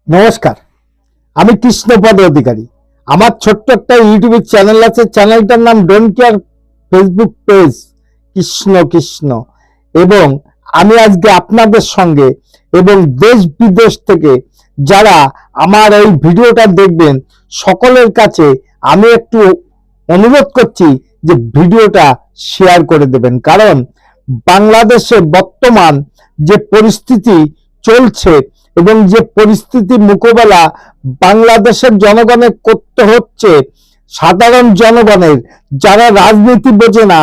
নমস্কার, আমি কৃষ্ণপদ অধিকারী। আমার ছোট্ট একটা ইউটিউবের চ্যানেল আছে, চ্যানেলটার নাম don't care, Facebook page Krishna Krishna. এবং আমি আজকে আপনাদের সঙ্গে এবং দেশ বিদেশ থেকে যারা আমার এই ভিডিওটা দেখবেন সকলের কাছে আমি একটু অনুরোধ করছি যে ভিডিওটা শেয়ার করে দেবেন। কারণ বাংলাদেশে বর্তমান যে পরিস্থিতি চলছে এবং যে পরিস্থিতি মোকাবেলা বাংলাদেশের জনগণের করতে হচ্ছে, সাধারণ জনগণের যারা রাজনীতি বোঝে না,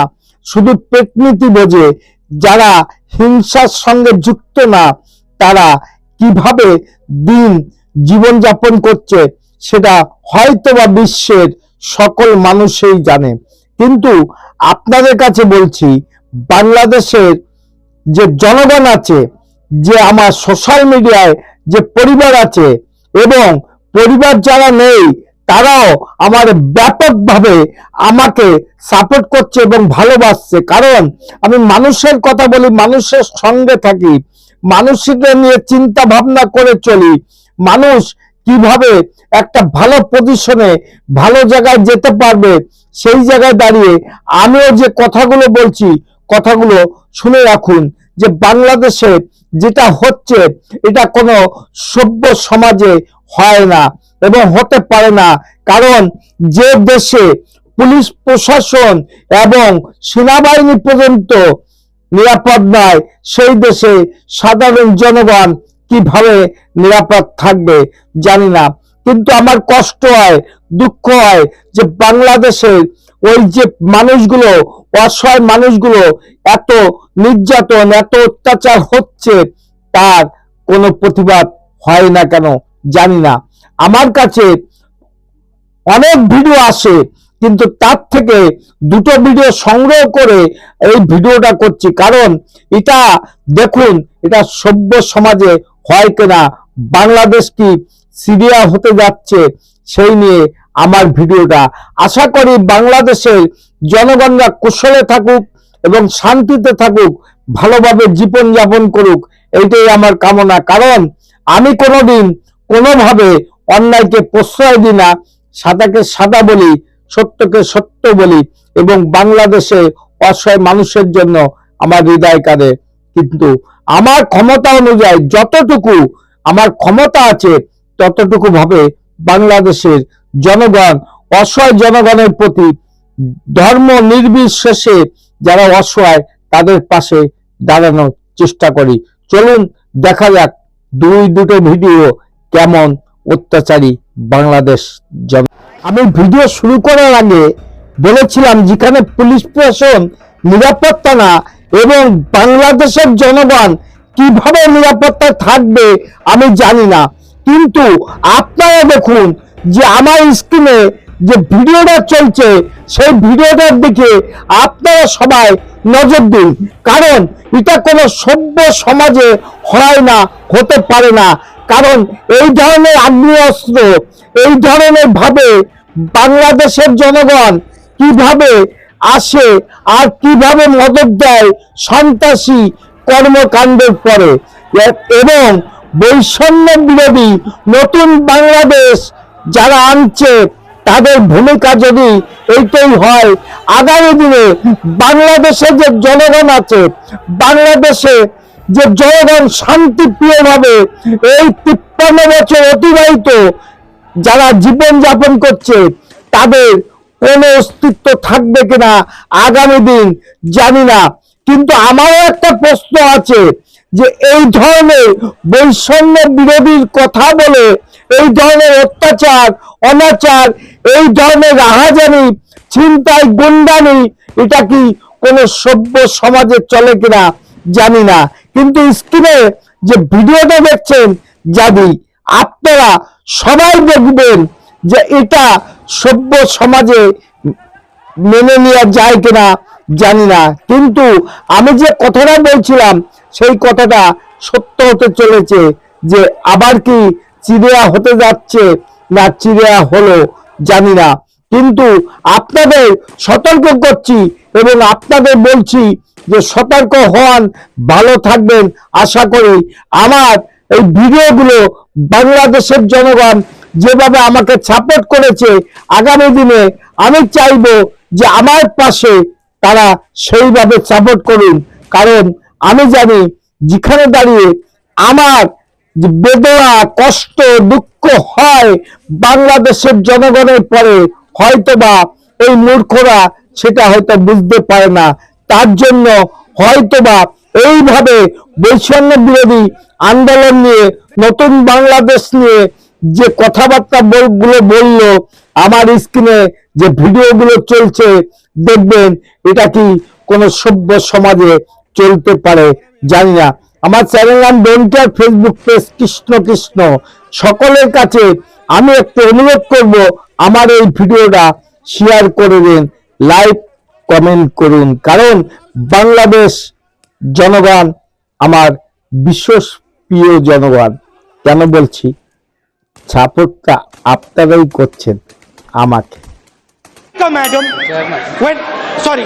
শুধু পেটনীতি বোঝে, যারা হিংসার সঙ্গে যুক্ত না, তারা কিভাবে দিন জীবনযাপন করছে সেটা হয়তোবা বিশ্বের সকল মানুষই জানে। কিন্তু আপনাদের কাছে বলছি, বাংলাদেশের যে জনগণ আছে, যে আমার সোশ্যাল মিডিয়ায় যে পরিবার আছে এবং পরিবার যারা নেই তারাও আমার ব্যাপকভাবে আমাকে সাপোর্ট করছে এবং ভালোবাসছে। কারণ আমি মানুষের কথা বলি, মানুষের সঙ্গে থাকি, মানুষকে নিয়ে চিন্তা ভাবনা করে চলি। মানুষ কিভাবে একটা ভালো পজিশনে ভালো জায়গায় যেতে পারবে সেই জায়গায় দাঁড়িয়ে আমিও যে কথাগুলো বলছি কথাগুলো শুনে রাখুন। যে বাংলাদেশে যেটা হচ্ছে এটা কোনো সভ্য সমাজে হয় না এবং হতে পারে না। কারণ যে দেশে পুলিশ প্রশাসন এবং সেনাবাহিনী পর্যন্ত নিরাপদ নয়, সেই দেশে সাধারণ জনগণ কিভাবে নিরাপদ থাকবে জানি না। কিন্তু আমার কষ্ট হয়, দুঃখ হয় যে বাংলাদেশের ওই যে মানুষগুলো, অসহায় মানুষগুলো এত নির্যাতন, এত অত্যাচার হচ্ছে, তার কোনো প্রতিবাদ হয় না কেন জানি না। আমার কাছে অনেক ভিডিও আসে, কিন্তু তার থেকে দুটো ভিডিও সংগ্রহ করে এই ভিডিওটা করছি। কারণ এটা দেখুন, এটা সভ্য সমাজে হয় কিনা, বাংলাদেশ কি সিরিয়া হতে যাচ্ছে সেই নিয়ে আমার ভিডিওটা। আশা করি বাংলাদেশের জনগণরা কুশলে থাকুক এবং শান্তিতে থাকুক, ভালোভাবে জীবন যাপন করুক, এইটাই আমার কামনা। কারণ আমি কোনোদিন কোনোভাবে অন্যায়কে প্রশ্রয় দিই না, সাদাকে সাদা বলি, সত্যকে সত্য বলি এবং বাংলাদেশে অসহায় মানুষের জন্য আমার হৃদয় কাঁদে। কিন্তু আমার ক্ষমতা অনুযায়ী যতটুকু আমার ক্ষমতা আছে ততটুকু ভাবে বাংলাদেশের জনগণ, অসহায় জনগণের প্রতি ধর্ম নির্বিশেষে যারা অসহায় তাদের পাশে দাঁড়ানোর চেষ্টা করি। চলুন দেখা যাক দুটো ভিডিও কেমন অত্যাচারী বাংলাদেশ জন। আমি ভিডিও শুরু করার আগে বলেছিলাম যেখানে পুলিশ প্রশাসন নিরাপত্তা না এবং বাংলাদেশের জনগণ কিভাবে নিরাপত্তা থাকবে আমি জানি না। কিন্তু আপনারা দেখুন যে আমার স্ক্রিনে যে ভিডিওটা চলছে সেই ভিডিওটার দিকে আপনারা সবাই নজর দিন। কারণ এটা কোনো সভ্য সমাজে হয় না, হতে পারে না। কারণ এই ধরনের আগ্নেয়াস্ত্র, এই ধরনের ভাবে বাংলাদেশের জনগণ কিভাবে আসে আর কিভাবে মদত দেয় সন্ত্রাসী কর্মকাণ্ডের পরে। এবং বৈষম্য বিরোধী নতুন বাংলাদেশ যারা আনছে তাদের ভূমিকা যদি এইটাই হয়, আগামী দিনে বাংলাদেশে যে জনগণ আছে, বাংলাদেশে যে জনগণ শান্তিপ্রিয় ভাবে এই 53 বছর অতিবাহিত যারা জীবন যাপন করছে তাদের কোনো অস্তিত্ব থাকবে কিনা আগামী দিন জানি না। কিন্তু আমারও একটা প্রশ্ন আছে যে এই ধরনের বৈষম্য বিরোধীর কথা বলে এই ধরনের অত্যাচার, অনাচার, এই ধরনের রাহাজানি, ছিনতাই, গুন্ডামি, এটা কি কোনো সভ্য সমাজে চলে কিনা জানি না। কিন্তু স্ক্রিনে যে ভিডিওটা দেখছেন যদি আপনারা সবাই দেখবেন যে এটা সভ্য সমাজে মেনে নেওয়া যায় কিনা জানি না। কিন্তু আমি যে কথাটা বলছিলাম সেই কথাটা সত্য হতে চলেছে যে আবার কি চিড়িয়া হতে যাচ্ছে না চিড়িয়া হলো জানি না। কিন্তু আপনাদের সতর্ক করছি এবং আপনাদের বলছি যে সতর্ক হন, ভালো থাকবেন। আশা করি আমার এই ভিডিওগুলো বাংলাদেশের জনগণ যেভাবে আমাকে সাপোর্ট করেছে, আগামী দিনে আমি চাইবো যে আমার পাশে তারা সেইভাবে সাপোর্ট করুন। কারণ আমি জানি যেখানে দাঁড়িয়ে আমার যে বেদনা, কষ্ট, দুঃখ হয় বাংলাদেশের জনগণের পরে, হয়তোবা এই মূর্খরা সেটা হয়তো বুঝতে পারে না। তার জন্য হয়তোবা এইভাবে বৈষম্য বিরোধী আন্দোলন নিয়ে, নতুন বাংলাদেশ নিয়ে যে কথাবার্তা গুলো বললো, আমার স্ক্রিনে যে ভিডিওগুলো চলছে দেখবেন, এটা কি কোনো সভ্য সমাজে চলতে পারে জানি না। আমার চ্যানেল নাম don't care, Facebook page Krishna Krishna. সকলের কাছে আমি একটু অনুরোধ করব, আমার এই ভিডিওটা শেয়ার করে দিন, লাইক কমেন্ট করুন। কারণ বাংলাদেশ জনগণ আমার বিশেষ প্রিয় জনগণ। কেন বলছি? সাপোর্টটা আপনারাই করছেন আমাকে। Madam, when sorry.